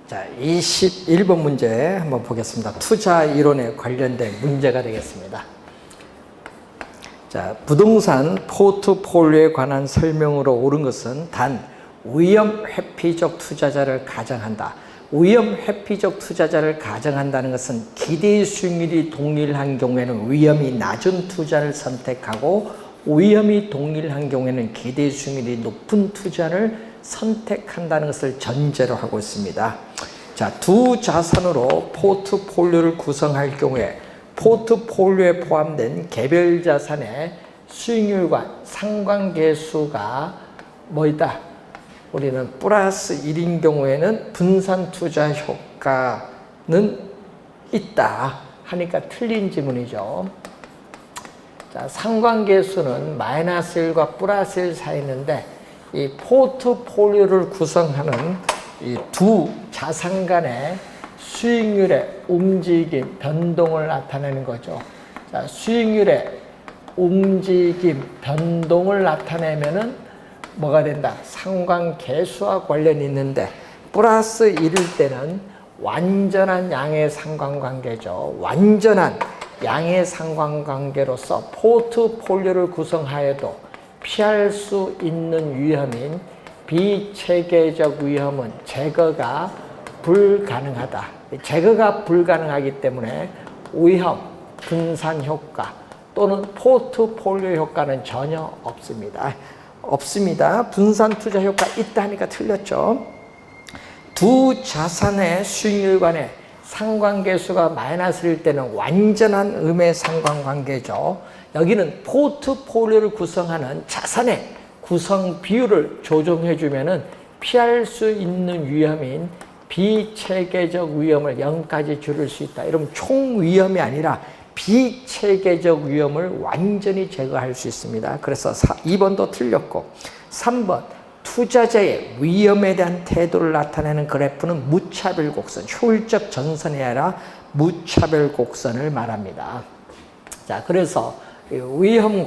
자, 21번 문제 한번 보겠습니다. 투자 이론에 관련된 문제가 되겠습니다. 자, 부동산 포트폴리오에 관한 설명으로 옳은 것은 단 위험 회피적 투자자를 가정한다. 위험 회피적 투자자를 가정한다는 것은 기대 수익률이 동일한 경우에는 위험이 낮은 투자를 선택하고 위험이 동일한 경우에는 기대 수익률이 높은 투자를 선택한다는 것을 전제로 하고 있습니다. 자, 두 자산으로 포트폴리오를 구성할 경우에 포트폴리오에 포함된 개별 자산의 수익률과 상관계수가 뭐이다? 우리는 플러스 1인 경우에는 분산 투자 효과는 있다 하니까 틀린 지문이죠. 자, 상관계수는 마이너스 1과 플러스 1 사이 있는데 이 포트폴리오를 구성하는 이 두 자산 간의 수익률의 움직임, 변동을 나타내는 거죠. 자, 수익률의 움직임, 변동을 나타내면은 뭐가 된다? 상관계수와 관련이 있는데 플러스 1일 때는 완전한 양의 상관관계죠. 완전한 양의 상관관계로서 포트폴리오를 구성하여도 피할 수 있는 위험인 비체계적 위험은 제거가 불가능하다. 제거가 불가능하기 때문에 위험, 분산 효과 또는 포트폴리오 효과는 전혀 없습니다. 없습니다. 분산 투자 효과 있다 하니까 틀렸죠. 두 자산의 수익률 간의 상관계수가 마이너스일 때는 완전한 음의 상관관계죠. 여기는 포트폴리오를 구성하는 자산의 구성 비율을 조정해 주면은 피할 수 있는 위험인 비체계적 위험을 0까지 줄일 수 있다. 이러면 총 위험이 아니라 비체계적 위험을 완전히 제거할 수 있습니다. 그래서 2번도 틀렸고 3번 투자자의 위험에 대한 태도를 나타내는 그래프는 무차별 곡선, 효율적 전선이 아니라 무차별 곡선을 말합니다. 자, 그래서 위험,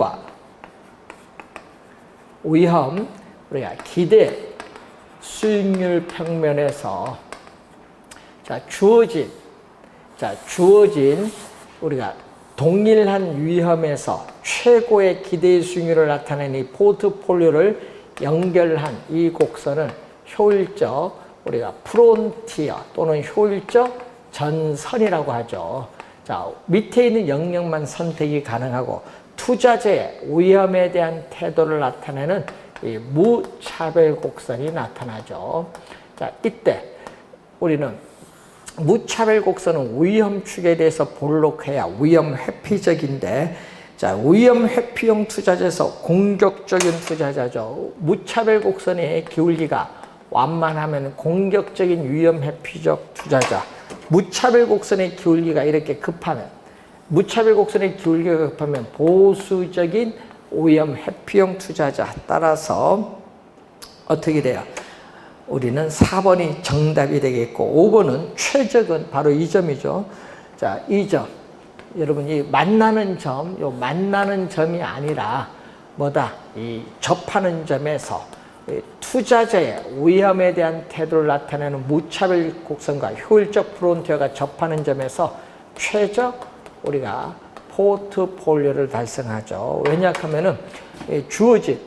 우리가 기대 수익률 평면에서 주어진 우리가 동일한 위험에서 최고의 기대 수익률을 나타내는 이 포트폴리오를 연결한 이 곡선을 효율적 우리가 프론티어 또는 효율적 전선이라고 하죠. 자, 밑에 있는 영역만 선택이 가능하고 투자자의 위험에 대한 태도를 나타내는 이 무차별 곡선이 나타나죠. 자, 이때 우리는 무차별 곡선은 위험 축에 대해서 볼록해야 위험 회피적인데, 자, 위험 회피형 투자자에서 공격적인 투자자죠. 무차별 곡선의 기울기가 완만하면 공격적인 위험 회피적 투자자. 무차별 곡선의 기울기가 이렇게 급하면, 무차별 곡선의 기울기가 급하면 보수적인 위험 회피형 투자자. 따라서 어떻게 돼요? 우리는 4번이 정답이 되겠고 5번은 최적은 바로 이 점이죠. 자, 이 점. 여러분, 이 만나는 점, 요 만나는 점이 아니라 뭐다? 이 접하는 점에서 투자자의 위험에 대한 태도를 나타내는 무차별 곡선과 효율적 프론티어가 접하는 점에서 최적 우리가 포트폴리오를 달성하죠. 왜냐하면은 주어진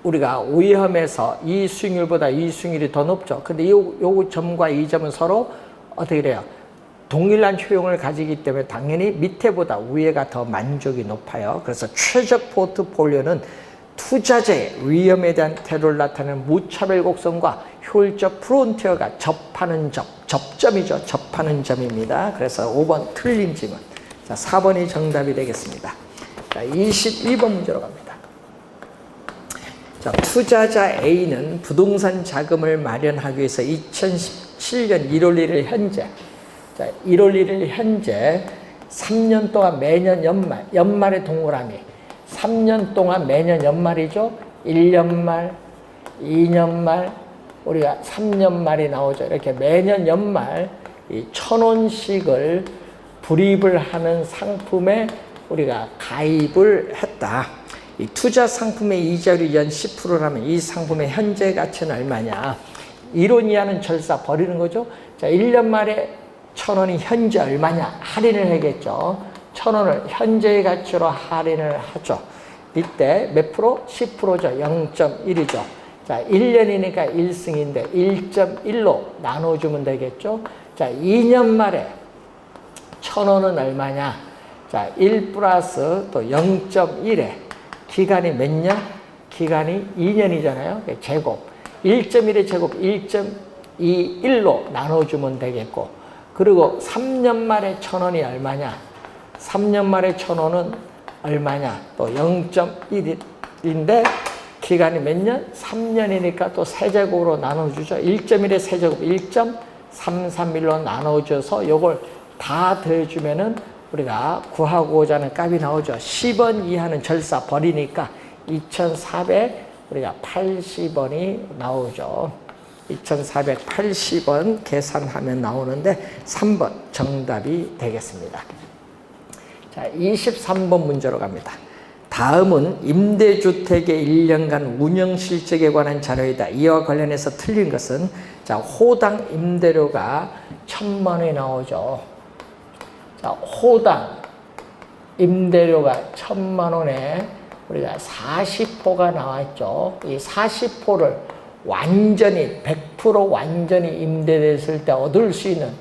우리가 위험에서 이 수익률보다 이 수익률이 더 높죠. 근데 요 점과 이 점은 서로 어떻게 돼요? 동일한 효용을 가지기 때문에 당연히 밑에보다 위에가 더 만족이 높아요. 그래서 최적 포트폴리오는 투자자의 위험에 대한 태도를 나타내는 무차별 곡선과 효율적 프론티어가 접하는 점, 접점이죠. 접하는 점입니다. 그래서 5번 틀린 지문. 자, 4번이 정답이 되겠습니다. 자, 22번 문제로 갑니다. 자, 투자자 A는 부동산 자금을 마련하기 위해서 2017년 1월 1일 현재, 자, 1월 1일 현재 3년 동안 매년 연말의 동그라미, 3년 동안 매년 연말이죠. 1년 말, 2년 말, 우리가 3년 말이 나오죠. 이렇게 매년 연말 이 1,000원씩을 불입을 하는 상품에 우리가 가입을 했다. 이 투자 상품의 이자율이 연 10%라면 이 상품의 현재 가치는 얼마냐? 1원 이하는 절사 버리는 거죠. 자, 1년 말에 1,000원이 현재 얼마냐? 할인을 해야겠죠. 1,000원을 현재의 가치로 할인을 하죠. 이때 몇 프로? 10%죠. 0.1이죠. 자, 1년이니까 1승인데 1.1로 나눠주면 되겠죠. 자, 2년 말에 1,000원은 얼마냐? 자, 1 플러스 또 0.1에 기간이 몇 년? 기간이 2년이잖아요. 제곱. 1.1의 제곱 1.21로 나눠주면 되겠고, 그리고 3년 말에 1,000원이 얼마냐? 3년 말에 1,000원은 얼마냐? 또 0.1인데 기간이 몇 년? 3년이니까 또 세제곱으로 나눠주죠. 1.1의 세제곱 1.331로 나눠줘서 요걸 다 더해주면은 우리가 구하고자 하는 값이 나오죠. 10원 이하는 절사 버리니까 2,400 80원이 나오죠. 2,480원 계산하면 나오는데 3번 정답이 되겠습니다. 자, 23번 문제로 갑니다. 다음은 임대주택의 1년간 운영실적에 관한 자료이다. 이와 관련해서 틀린 것은, 자, 호당 임대료가 1,000만 원이 나오죠. 자, 호당 임대료가 1,000만 원에 우리가 40호가 나왔죠. 이 40호를 완전히 100% 완전히 임대됐을 때 얻을 수 있는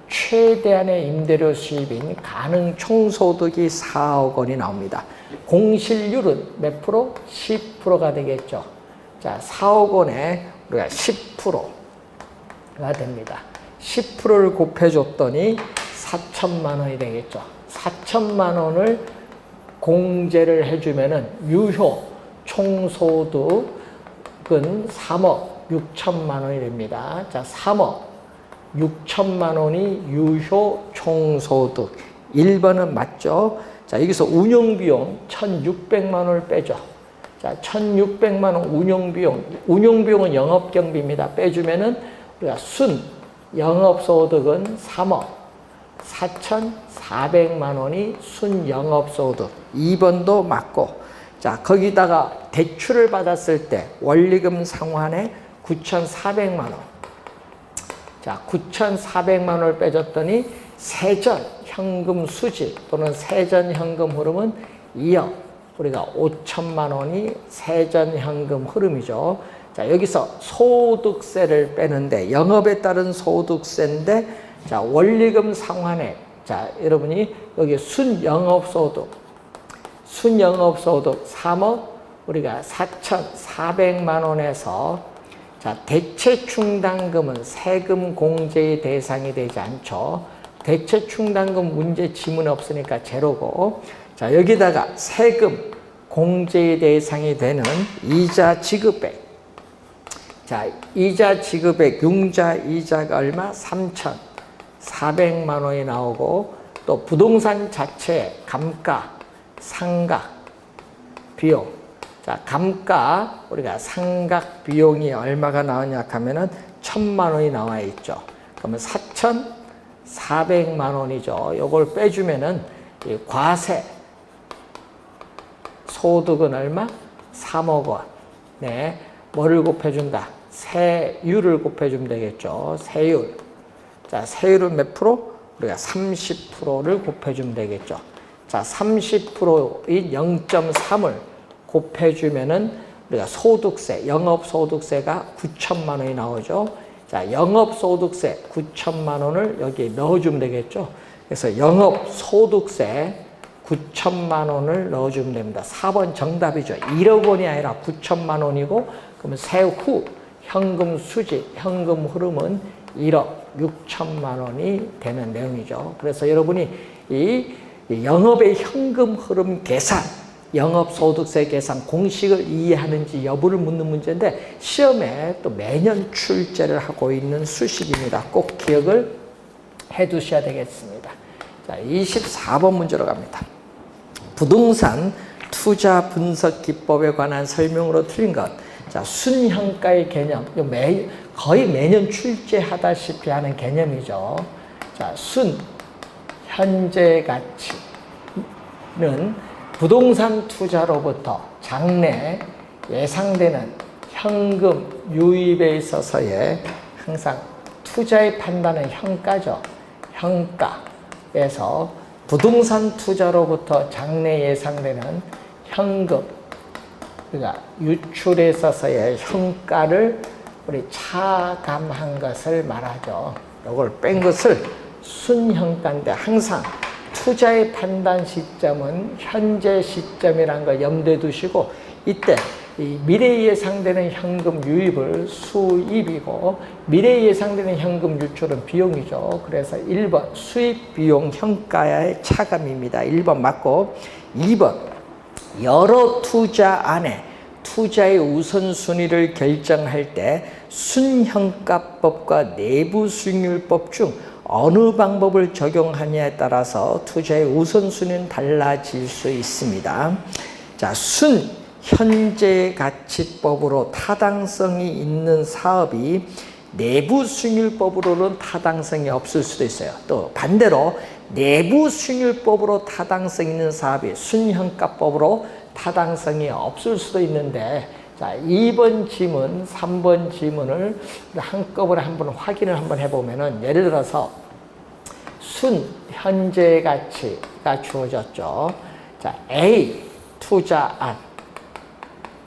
최대한의 임대료 수입인 가능 총소득이 4억 원이 나옵니다. 공실률은 몇 프로? 10%가 되겠죠. 자, 4억 원에 우리가 10%가 됩니다. 10%를 곱해줬더니 4천만 원이 되겠죠. 4천만 원을 공제를 해주면은 유효 총소득은 3억 6천만 원이 됩니다. 자, 3억 6천만 원이 유효 총소득. 1번은 맞죠? 자, 여기서 운영비용 1,600만 원을 빼죠. 자, 1,600만 원 운영비용. 운영비용은 영업경비입니다. 빼주면은 우리가 순 영업소득은 3억 4,400만 원이 순 영업소득. 2번도 맞고, 자, 거기다가 대출을 받았을 때 원리금 상환에 9,400만 원. 자, 9,400만 원을 빼줬더니 세전 현금 수지 또는 세전 현금 흐름은 2억. 우리가 5천만 원이 세전 현금 흐름이죠. 자, 여기서 소득세를 빼는데 영업에 따른 소득세인데, 자, 원리금 상환액. 자, 여러분이 여기 순영업소득 3억 우리가 4,400만 원에서, 자, 대체충당금은 세금 공제의 대상이 되지 않죠. 대체충당금 문제 지문 없으니까 제로고, 자, 여기다가 세금 공제의 대상이 되는 이자 지급액. 자, 이자 지급액 융자 이자가 얼마? 3,400만 원이 나오고, 또 부동산 자체 감가, 상각, 비용. 자, 감가, 우리가 상각 비용이 얼마가 나오냐 하면은 1,000만 원이 나와 있죠. 그러면 4,400만 원이죠. 요걸 빼주면은 이 과세 소득은 얼마? 3억 원. 네. 뭐를 곱해준다? 세율을 곱해주면 되겠죠. 세율. 자, 세율은 몇 프로? 우리가 30%를 곱해주면 되겠죠. 자, 30%인 0.3을 곱해주면은 우리가 소득세, 영업소득세가 9천만 원이 나오죠. 자, 영업소득세 9천만 원을 여기 넣어주면 되겠죠. 그래서 영업소득세 9천만 원을 넣어주면 됩니다. 4번 정답이죠. 1억 원이 아니라 9천만 원이고, 그러면 세후 현금 수지, 현금 흐름은 1억 6천만 원이 되는 내용이죠. 그래서 여러분이 이 영업의 현금 흐름 계산, 영업소득세 계산 공식을 이해하는지 여부를 묻는 문제인데, 시험에 또 매년 출제를 하고 있는 수식입니다. 꼭 기억을 해 두셔야 되겠습니다. 자, 24번 문제로 갑니다. 부동산 투자 분석 기법에 관한 설명으로 틀린 것. 자, 순현가의 개념. 거의 매년 출제하다시피 하는 개념이죠. 자, 순 현재 가치는 부동산 투자로부터 장래 예상되는 현금 유입에 있어서의 항상 투자의 판단은 현가죠. 현가에서 부동산 투자로부터 장래 예상되는 현금, 그러니까 유출에 있어서의 현가를 우리 차감한 것을 말하죠. 이걸 뺀 것을 순현가인데 항상 투자의 판단 시점은 현재 시점이라는 걸 염두에 두시고 이때 이 미래에 예상되는 현금 유입을 수입이고 미래에 예상되는 현금 유출은 비용이죠. 그래서 1번 수입 비용 현가의 차감입니다. 1번 맞고 2번 여러 투자 안에 투자의 우선순위를 결정할 때 순현가법과 내부 수익률법 중 어느 방법을 적용하냐에 따라서 투자의 우선순위는 달라질 수 있습니다. 자, 순현재가치법으로 타당성이 있는 사업이 내부 수익률법으로는 타당성이 없을 수도 있어요. 또 반대로 내부 수익률법으로 타당성 있는 사업이 순현가법으로 타당성이 없을 수도 있는데, 자, 2번 지문, 3번 지문을 한꺼번에 한번 확인을 한번 해보면은, 예를 들어서 순현재 가치가 주어졌죠. 자, A 투자안.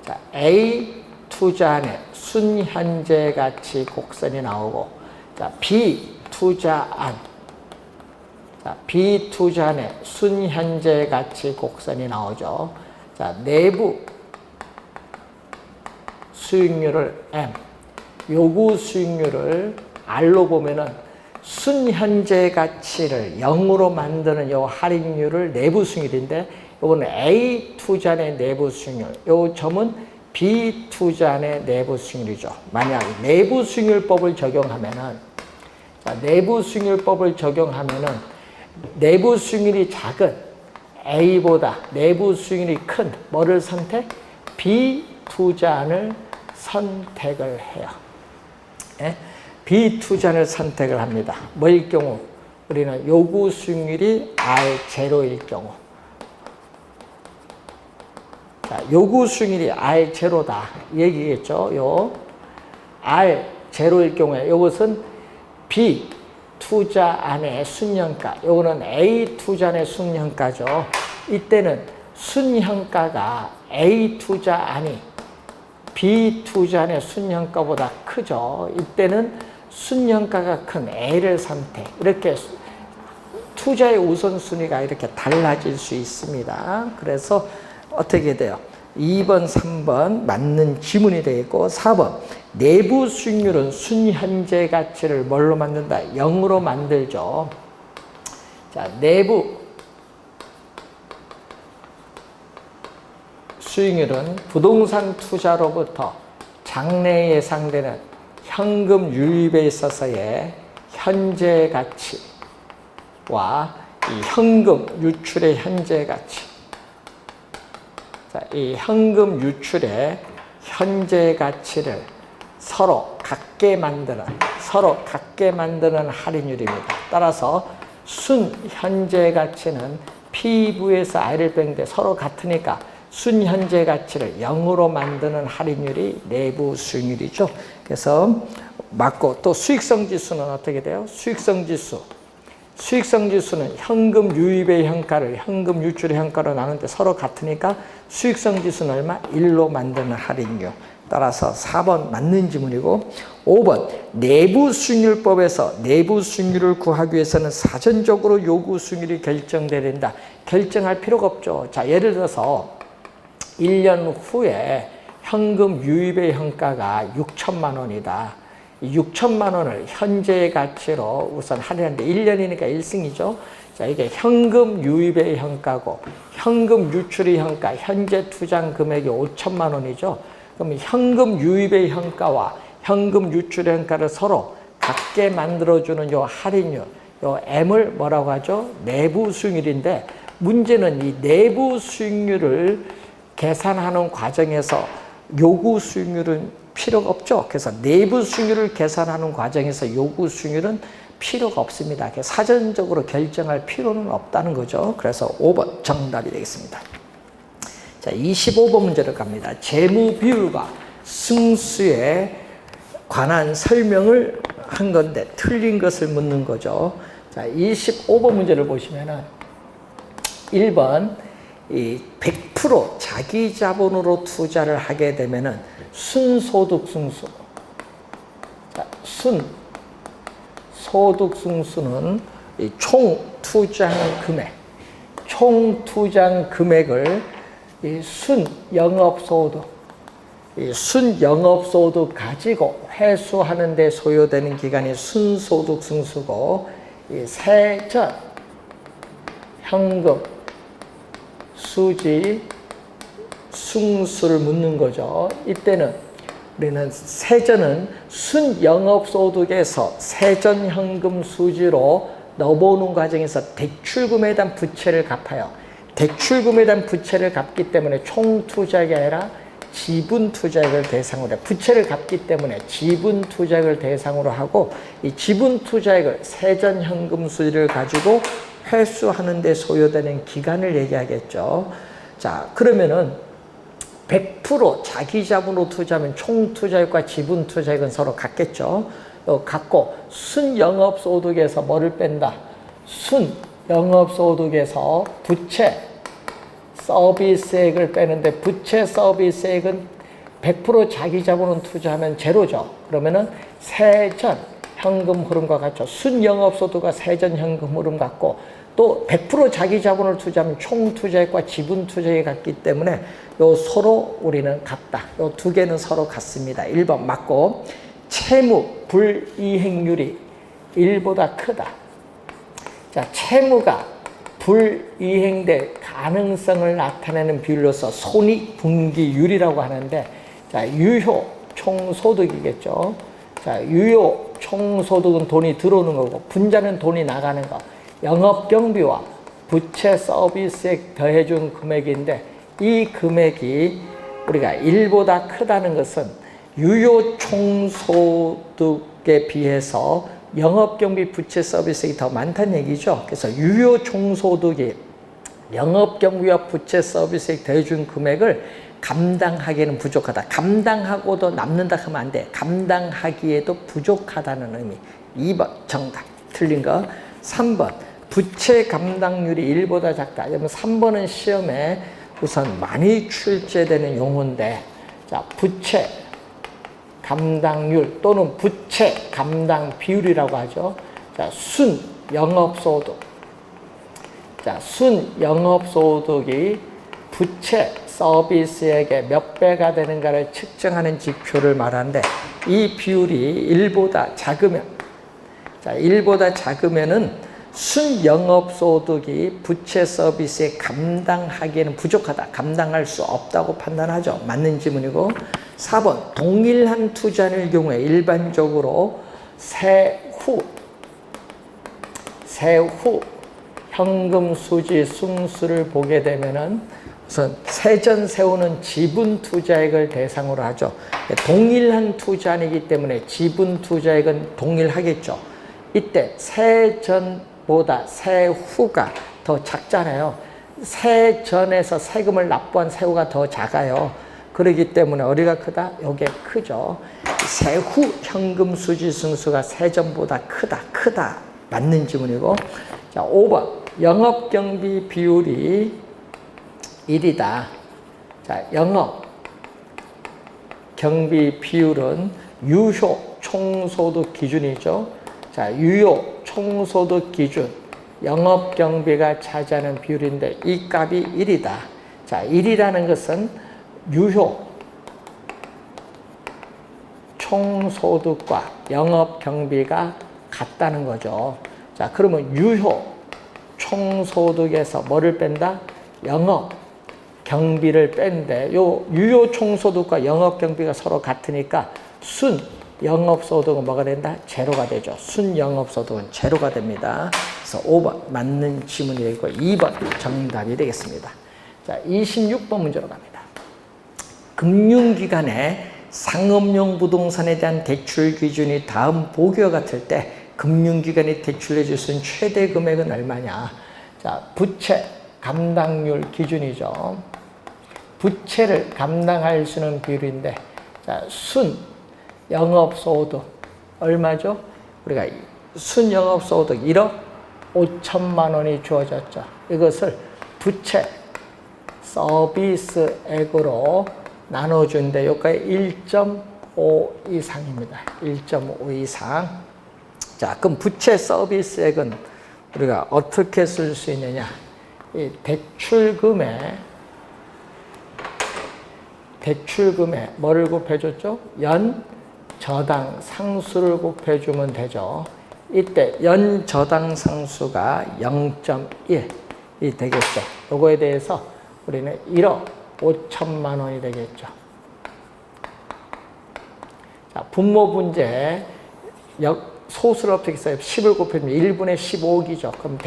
자, A 투자안에 순현재 가치 곡선이 나오고, 자, B 투자안. 자, B 투자안에 순현재 가치 곡선이 나오죠. 자, 내부 수익률을 M, 요구 수익률을 R로 보면은 순현재 가치를 0으로 만드는 요 할인율을 내부 수익률인데, 요거는 A 투자안의 내부 수익률, 요 점은 B 투자안의 내부 수익률이죠. 만약 내부 수익률법을 적용하면은, 자, 내부 수익률법을 적용하면은 내부 수익률이 작은 A보다 내부 수익률이 큰 뭐를 선택? B 투자안을 선택을 해요. 예? B 투자안을 선택을 합니다. 뭐일 경우? 우리는 요구 수익률이 R0일 경우. 자, 요구 수익률이 R0다. 얘기겠죠? 요 R0일 경우에 이것은 B 투자안의 순현가, 요거는 A 투자안의 순현가죠. 이때는 순현가가 A 투자안이 B 투자안의 순현가보다 크죠. 이때는 순현가가 큰 A를 선택. 이렇게 투자의 우선순위가 이렇게 달라질 수 있습니다. 그래서 어떻게 돼요? 2번, 3번 맞는 지문이 되겠고, 4번 내부 수익률은 순현재 가치를 뭘로 만든다? 0으로 만들죠. 자, 내부 수익률은 부동산 투자로부터 장래에 예상되는 현금 유입에 있어서의 현재 가치와 이 현금 유출의 현재 가치, 자, 이 현금 유출의 현재 가치를 서로 같게 만드는 할인율입니다. 따라서 순현재 가치는 P부에서 I를 뺀 게 서로 같으니까 순현재 가치를 0으로 만드는 할인율이 내부 수익률이죠. 그래서 맞고, 또 수익성 지수는 어떻게 돼요? 수익성 지수는 현금 유입의 현가를 현금 유출의 현가로 나누는데 서로 같으니까 수익성 지수는 얼마? 1로 만드는 할인율. 따라서 4번 맞는 지문이고, 5번 내부 수익률법에서 내부 수익률을 구하기 위해서는 사전적으로 요구 수익률이 결정돼야 된다. 결정할 필요가 없죠. 자, 예를 들어서 1년 후에 현금 유입의 현가가 6천만 원이다. 6천만 원을 현재 가치로 우선 할인하는데 1년이니까 1승이죠. 자, 이게 현금 유입의 현가고 현금 유출의 현가, 현재 투자 금액이 5천만 원이죠. 그럼 현금 유입의 현가와 현금 유출의 현가를 서로 같게 만들어주는 요 할인율, 요 M을 뭐라고 하죠? 내부 수익률인데, 문제는 이 내부 수익률을 계산하는 과정에서 요구 수익률은 필요가 없죠. 그래서 내부 수익률을 계산하는 과정에서 요구 수익률은 필요가 없습니다. 사전적으로 결정할 필요는 없다는 거죠. 그래서 5번 정답이 되겠습니다. 자, 25번 문제로 갑니다. 재무 비율과 승수에 관한 설명을 한 건데 틀린 것을 묻는 거죠. 자, 25번 문제를 보시면은 1번 이 100% 자기 자본으로 투자를 하게 되면은 순소득 승수. 자, 소득승수는 이 총 투자한 금액, 총 투자한 금액을 이 순영업소득, 이 순영업소득 가지고 회수하는 데 소요되는 기간이 순소득승수고, 이 세전, 현금, 수지, 승수를 묻는 거죠. 이때는 우리는 세전은 순영업소득에서 세전현금 수지로 넣어보는 과정에서 대출금에 대한 부채를 갚아요. 대출금에 대한 부채를 갚기 때문에 총투자액이 아니라 지분투자액을 대상으로 해요. 부채를 갚기 때문에 지분투자액을 대상으로 하고, 이 지분투자액을 세전현금 수지를 가지고 회수하는 데 소요되는 기간을 얘기하겠죠. 자, 그러면은 100% 자기 자본으로 투자하면 총 투자액과 지분 투자액은 서로 같겠죠. 같고, 순영업소득에서 뭐를 뺀다? 순영업소득에서 부채 서비스액을 빼는데, 부채 서비스액은 100% 자기 자본은 투자하면 제로죠. 그러면은 세전 현금 흐름과 같죠. 순영업소득과 세전 현금 흐름 같고, 또 100% 자기 자본을 투자하면 총 투자액과 지분 투자액이 같기 때문에 요 서로 우리는 같다. 요 두 개는 서로 같습니다. 1번 맞고, 채무 불이행률이 1보다 크다. 자, 채무가 불이행될 가능성을 나타내는 비율로서 손익분기율이라고 하는데, 자, 유효 총소득이겠죠. 자, 유효 총소득은 돈이 들어오는 거고, 분자는 돈이 나가는 거. 영업경비와 부채 서비스액 더해준 금액인데, 이 금액이 우리가 1보다 크다는 것은 유효 총소득에 비해서 영업경비 부채 서비스액이 더 많다는 얘기죠. 그래서 유효 총소득이 영업경비와 부채 서비스액 더해준 금액을 감당하기에는 부족하다. 감당하고도 남는다 하면 안 돼. 감당하기에도 부족하다는 의미. 2번 정답. 틀린 거. 3번 부채 감당률이 1보다 작다. 그러면 3번은 시험에 우선 많이 출제되는 용어인데, 자, 부채 감당률 또는 부채 감당 비율이라고 하죠. 자, 순영업소득. 자, 순영업소득이 부채 서비스액의 몇 배가 되는가를 측정하는 지표를 말하는데, 이 비율이 1보다 작으면, 자, 1보다 작으면은 순영업소득이 부채 서비스에 감당하기에는 부족하다. 감당할 수 없다고 판단하죠. 맞는 지문이고. 4번 동일한 투자일 경우에 일반적으로 세후 현금 수지 승수를 보게 되면은 우선 세전 세후는 지분 투자액을 대상으로 하죠. 동일한 투자이기 때문에 지분 투자액은 동일하겠죠. 이때 세전보다 세후가 더 작잖아요. 세전에서 세금을 납부한 세후가 더 작아요. 그렇기 때문에 어디가 크다? 요게 크죠. 세후 현금 수지 승수가 세전보다 크다. 맞는 지문이고. 자, 5번 영업경비 비율이 1이다. 자, 영업경비 비율은 유효 총소득 기준이죠. 자, 유효 총소득 기준 영업경비가 차지하는 비율인데, 이 값이 1이다. 자, 1이라는 것은 유효 총소득과 영업경비가 같다는 거죠. 자, 그러면 유효 총소득에서 뭐를 뺀다? 영업경비를 뺀데, 요 유효 총소득과 영업경비가 서로 같으니까 순 영업소득은 뭐가 된다? 제로가 되죠. 순영업소득은 제로가 됩니다. 그래서 5번 맞는 지문이 되고 2번 정답이 되겠습니다. 자, 26번 문제로 갑니다. 금융기관의 상업용 부동산에 대한 대출 기준이 다음 보기와 같을 때 금융기관이 대출해 줄 수 있는 최대 금액은 얼마냐? 자, 부채 감당률 기준이죠. 부채를 감당할 수 있는 비율인데, 자, 순 영업소득 얼마죠? 우리가 순영업소득 1억 5천만 원이 주어졌죠. 이것을 부채 서비스액으로 나눠준데 여기까지 1.5 이상입니다. 1.5 이상. 자, 그럼 부채 서비스액은 우리가 어떻게 쓸 수 있느냐? 이 대출금에 뭐를 곱해줬죠? 연 저당 상수를 곱해주면 되죠. 이때 연 저당 상수가 0.1이 되겠죠. 요거에 대해서 우리는 1억 5천만 원이 되겠죠. 자, 분모 분제 소수를 어떻게 써요? 10을 곱해주면 1분의 15억이죠. 그럼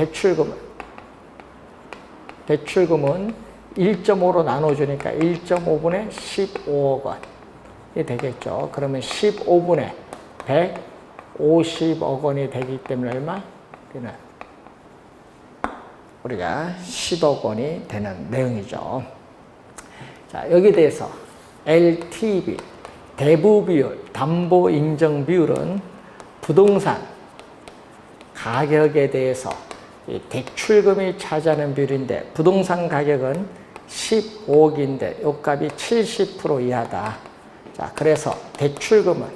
대출금은 1.5로 나눠주니까 1.5분의 15억 원이 되겠죠. 그러면 15분의 150억 원이 되기 때문에 얼마? 우리가 10억 원이 되는 내용이죠. 자, 여기에 대해서 LTV, 대부 비율, 담보 인정 비율은 부동산 가격에 대해서 대출금이 차지하는 비율인데 부동산 가격은 15억인데 요 값이 70% 이하다. 자, 그래서 대출금은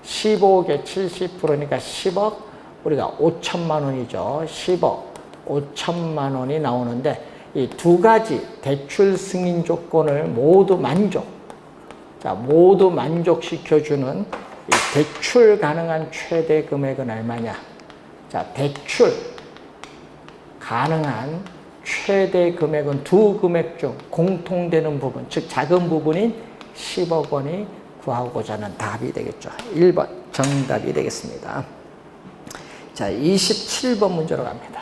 15억에 70%니까 10억 우리가 5천만 원이죠. 10억 5천만 원이 나오는데 이 두 가지 대출 승인 조건을 모두 만족시켜주는 이 대출 가능한 최대 금액은 얼마냐? 자, 대출 가능한 최대 금액은 두 금액 중 공통되는 부분, 즉 작은 부분인 10억 원이 구하고자 하는 답이 되겠죠. 1번 정답이 되겠습니다. 자, 27번 문제로 갑니다.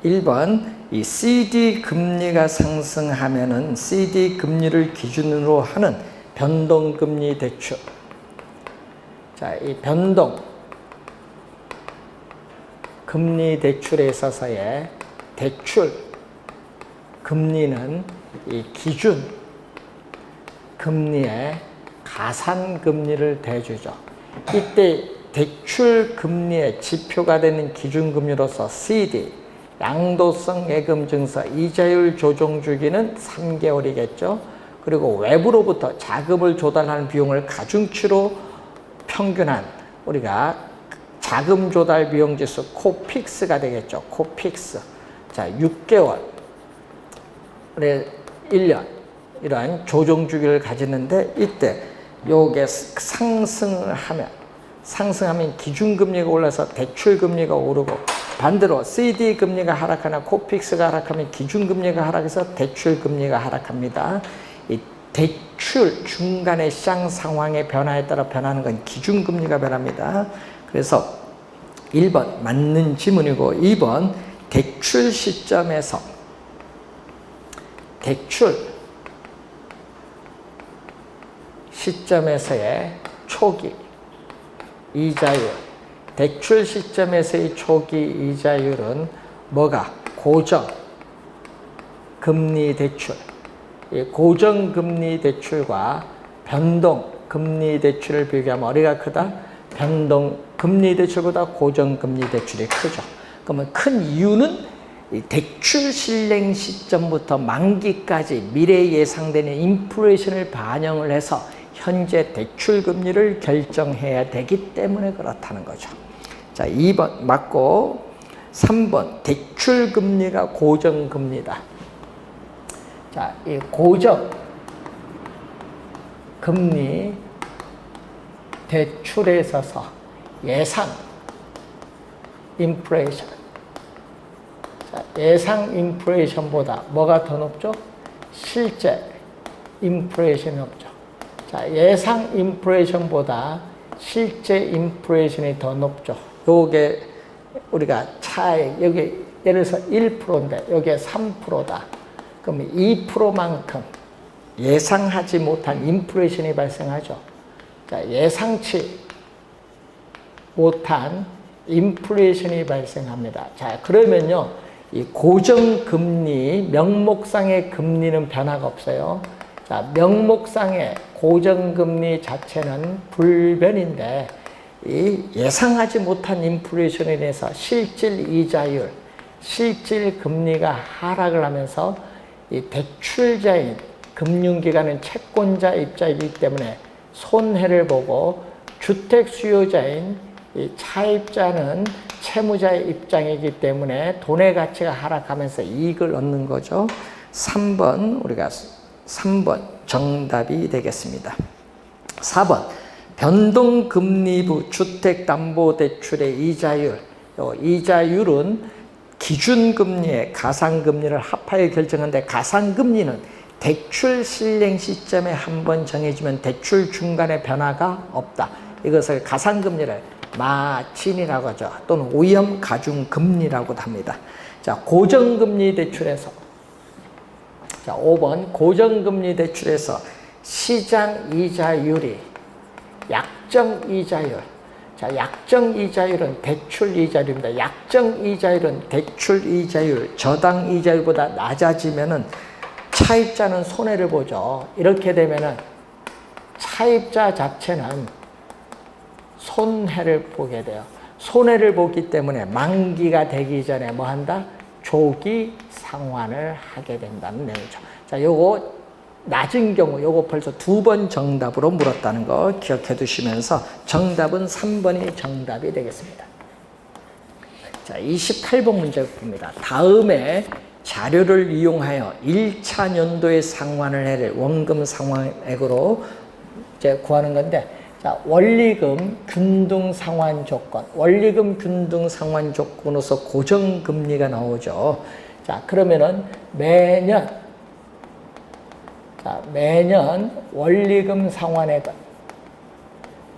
1번 이 CD 금리가 상승하면은 CD 금리를 기준으로 하는 변동금리 대출. 자, 이 변동 금리 대출에 있어서의 대출 금리는 이 기준 금리에 가산 금리를 대주죠. 이때 대출 금리의 지표가 되는 기준 금리로서 CD 양도성 예금 증서 이자율 조정 주기는 3개월이겠죠. 그리고 외부로부터 자금을 조달하는 비용을 가중치로 평균한 우리가 자금 조달 비용 지수 코픽스가 되겠죠. 코픽스. 자, 6개월, 1년 이러한 조정 주기를 가지는데 이때 요게 상승하면 기준금리가 올라서 대출금리가 오르고 반대로 CD 금리가 하락하나 코픽스가 하락하면 기준금리가 하락해서 대출금리가 하락합니다. 이 대출 중간의 시장 상황의 변화에 따라 변하는 건 기준금리가 변합니다. 그래서 1번 맞는 지문이고 2번 대출 시점에서의 초기 이자율, 대출 시점에서의 초기 이자율은 뭐가? 고정금리 대출. 이 고정금리 대출과 변동금리 대출을 비교하면 어디가 크다? 변동금리 대출보다 고정금리 대출이 크죠. 그러면 큰 이유는 이 대출 실행 시점부터 만기까지 미래에 예상되는 인플레이션을 반영을 해서 현재 대출 금리를 결정해야 되기 때문에 그렇다는 거죠. 자, 2번 맞고 3번 대출 금리가 고정 금리다. 자, 이 고정 금리 대출에 있어서 예상 인플레이션. 자, 예상 인플레이션보다 뭐가 더 높죠? 실제 인플레이션이 높죠. 자, 예상 인플레이션보다 실제 인플레이션이 더 높죠. 요게 우리가 차액, 여기 예를 들어서 1%인데 여기에 3%다. 그러면 2%만큼 예상하지 못한 인플레이션이 발생하죠. 자, 예상치 못한 인플레이션이 발생합니다. 자, 그러면요, 이 고정금리, 명목상의 금리는 변화가 없어요. 자, 명목상의 고정금리 자체는 불변인데 이 예상하지 못한 인플레이션에 인해서 실질 이자율, 실질 금리가 하락을 하면서 이 대출자인 금융기관은 채권자 입장이기 때문에 손해를 보고 주택 수요자인 이 차입자는 채무자의 입장이기 때문에 돈의 가치가 하락하면서 이익을 얻는 거죠. 3번 우리가 3번 정답이 되겠습니다. 4번 변동금리부 주택담보대출의 이자율. 이자율은 기준금리에 가상금리를 합하여 결정하는데 가상금리는 대출 실행 시점에 한번 정해지면 대출 중간에 변화가 없다. 이것을 가상금리를 마진이라고 하죠. 또는 오염 가중금리라고도 합니다. 자, 고정금리 대출에서 자, 5번 고정금리 대출에서 시장 이자율이 약정 이자율. 자, 약정 이자율은 대출 이자율입니다. 약정 이자율은 대출 이자율, 저당 이자율보다 낮아지면은 차입자는 손해를 보죠. 이렇게 되면은 차입자 자체는 손해를 보게 돼요. 손해를 보기 때문에 만기가 되기 전에 뭐 한다? 조기 상환을 하게 된다는 내용이죠. 자, 요거 낮은 경우 요거 벌써 2번 정답으로 물었다는 거 기억해 두시면서 정답은 3번이 정답이 되겠습니다. 자, 28번 문제 봅니다. 다음에 자료를 이용하여 1차 연도의 상환을 해를 원금 상환액으로 이제 구하는 건데, 자, 원리금 균등 상환 조건, 원리금 균등 상환 조건으로서 고정금리가 나오죠. 자, 그러면은 매년 원리금 상환액은,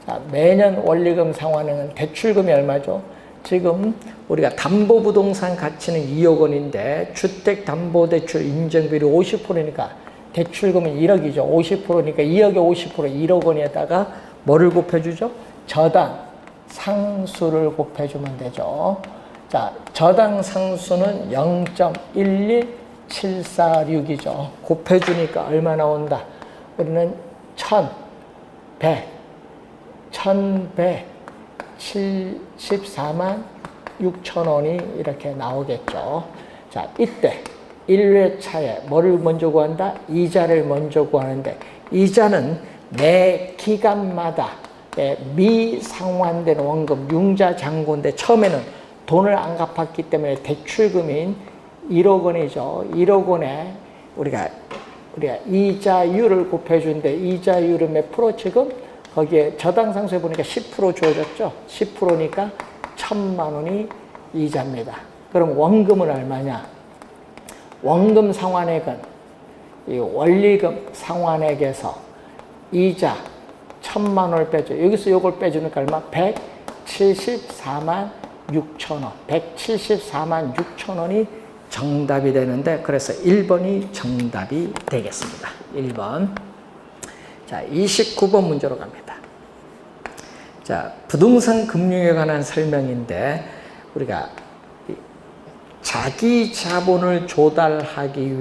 자, 매년 원리금 상환액은 대출금이 얼마죠? 지금 우리가 담보부동산 가치는 2억 원인데 주택담보대출 인정비율이 50%니까 대출금은 1억이죠. 50%니까 2억에 50% 1억 원에다가 뭐를 곱해주죠? 저당 상수를 곱해주면 되죠. 자, 저당 상수는 0.11746이죠. 곱해주니까 얼마 나온다? 우리는 1174만 6천 원이 이렇게 나오겠죠. 자, 이때 1회차에 뭐를 먼저 구한다? 이자를 먼저 구하는데, 이자는 매 기간마다 미상환된 원금, 융자 잔고인데 처음에는 돈을 안 갚았기 때문에 대출금인 1억 원이죠. 1억 원에 우리가 이자율을 곱해주는데, 이자율은 몇 프로 지금? 거기에 저당상수에 보니까 10% 주어졌죠. 10%니까 1,000만 원이 이자입니다. 그럼 원금은 얼마냐? 원금 상환액은 이 원리금 상환액에서 이자 1,000만 원을 빼죠. 여기서 이걸 빼주니까 얼마? 174만 6천 원. 174만 6천 원이 정답이 되는데, 그래서 1번이 정답이 되겠습니다. 1번. 자, 29번 문제로 갑니다. 자, 부동산 금융에 관한 설명인데, 우리가 자기 자본을 조달하기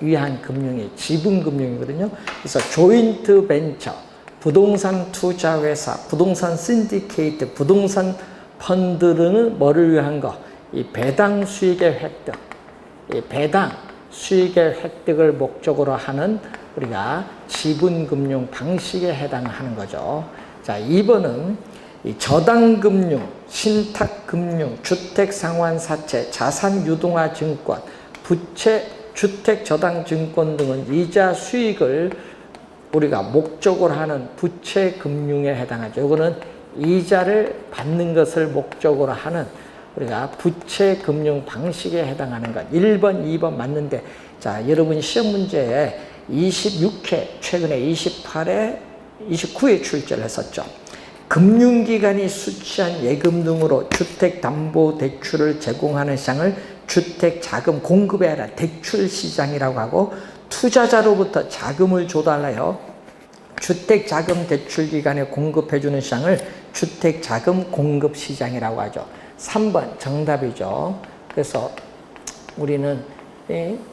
위한 금융이 지분금융이거든요. 그래서 조인트 벤처, 부동산 투자회사, 부동산 신디케이트, 부동산 펀드는 뭐를 위한 거? 이 배당 수익의 획득, 이 배당 수익의 획득을 목적으로 하는 우리가 지분금융 방식에 해당하는 거죠. 자, 2번은 이 저당금융, 신탁금융, 주택상환사채, 자산유동화증권, 부채, 주택저당증권 등은 이자 수익을 우리가 목적으로 하는 부채금융에 해당하죠. 이거는 이자를 받는 것을 목적으로 하는 우리가 부채금융 방식에 해당하는 것. 1번, 2번 맞는데, 자, 여러분 시험 문제에 26회, 최근에 28회, 29회 출제를 했었죠. 금융기관이 수취한 예금 등으로 주택담보대출을 제공하는 시장을 주택자금 공급에 아니라 대출시장이라고 하고, 투자자로부터 자금을 조달하여 주택자금 대출기관에 공급해주는 시장을 주택자금 공급시장이라고 하죠. 3번 정답이죠. 그래서 우리는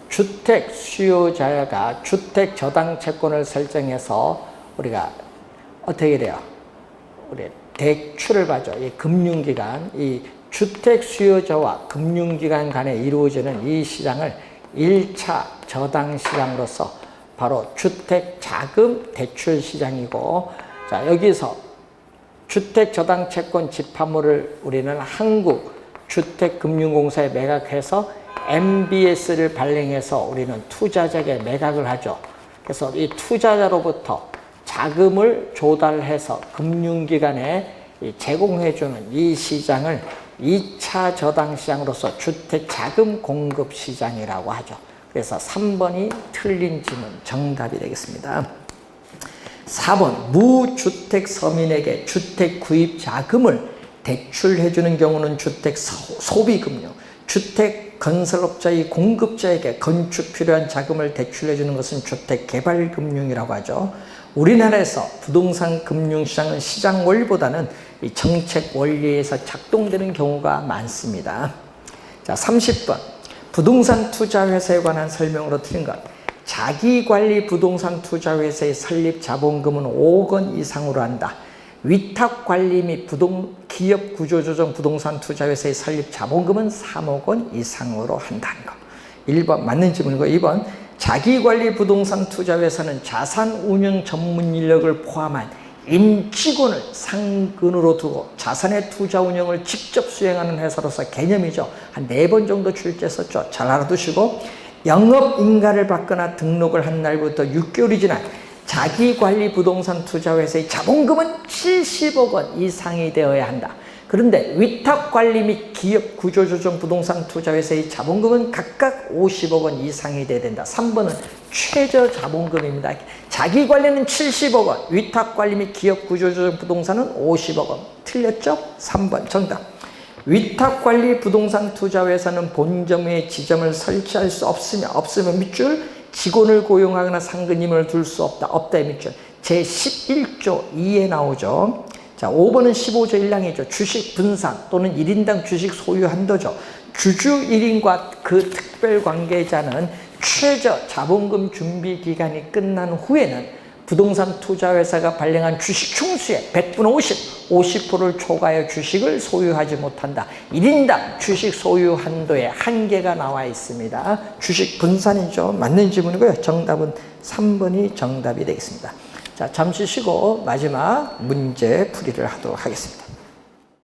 주택 수요자가 주택 저당 채권을 설정해서 우리가 어떻게 돼요? 우리 대출을 받죠. 이 금융기관, 이 주택 수요자와 금융기관 간에 이루어지는 이 시장을 1차 저당 시장으로서 바로 주택 자금 대출 시장이고, 자, 여기서 주택 저당 채권 집합물을 우리는 한국주택금융공사에 매각해서 MBS를 발행해서 우리는 투자자에게 매각을 하죠. 그래서 이 투자자로부터 자금을 조달해서 금융기관에 제공해주는 이 시장을 2차 저당 시장으로서 주택 자금 공급 시장이라고 하죠. 그래서 3번이 틀린 질문 정답이 되겠습니다. 4번 무주택 서민에게 주택 구입 자금을 대출해주는 경우는 주택 소비금융, 주택 건설업자의 공급자에게 건축 필요한 자금을 대출해주는 것은 주택 개발금융이라고 하죠. 우리나라에서 부동산 금융시장은 시장 원리보다는 이 정책 원리에서 작동되는 경우가 많습니다. 자, 30번 부동산 투자회사에 관한 설명으로 틀린 것. 자기관리 부동산 투자회사의 설립 자본금은 5억 원 이상으로 한다. 위탁관리 및 기업 구조조정 부동산 투자회사의 설립 자본금은 3억 원 이상으로 한다는 거. 1번 맞는 질문이고, 2번 자기관리 부동산 투자회사는 자산 운영 전문 인력을 포함한 임직원을 상근으로 두고 자산의 투자 운영을 직접 수행하는 회사로서 개념이죠. 한 4번 정도 출제했었죠. 잘 알아두시고, 영업인가를 받거나 등록을 한 날부터 6개월이 지난 자기관리 부동산 투자회사의 자본금은 70억 원 이상이 되어야 한다. 그런데 위탁관리 및 기업 구조조정 부동산 투자회사의 자본금은 각각 50억 원 이상이 돼야 된다. 3번은 최저 자본금입니다. 자기관리는 70억 원, 위탁관리 및 기업 구조조정 부동산은 50억 원. 틀렸죠? 3번 정답. 위탁관리 부동산 투자회사는 본점에 지점을 설치할 수 없으면 밑줄 직원을 고용하거나 상근임을 둘 수 없다의 밑줄 제11조 2에 나오죠. 자, 5번은 15조 1항이죠. 주식 분산 또는 1인당 주식 소유 한도죠. 주주 1인과 그 특별 관계자는 최저 자본금 준비 기간이 끝난 후에는 부동산 투자회사가 발행한 주식 총수의 100분의 50%를 초과하여 주식을 소유하지 못한다. 1인당 주식 소유 한도에 한계가 나와 있습니다. 주식 분산이죠. 맞는 질문이고요. 정답은 3번이 정답이 되겠습니다. 자, 잠시 쉬고 마지막 문제 풀이를 하도록 하겠습니다.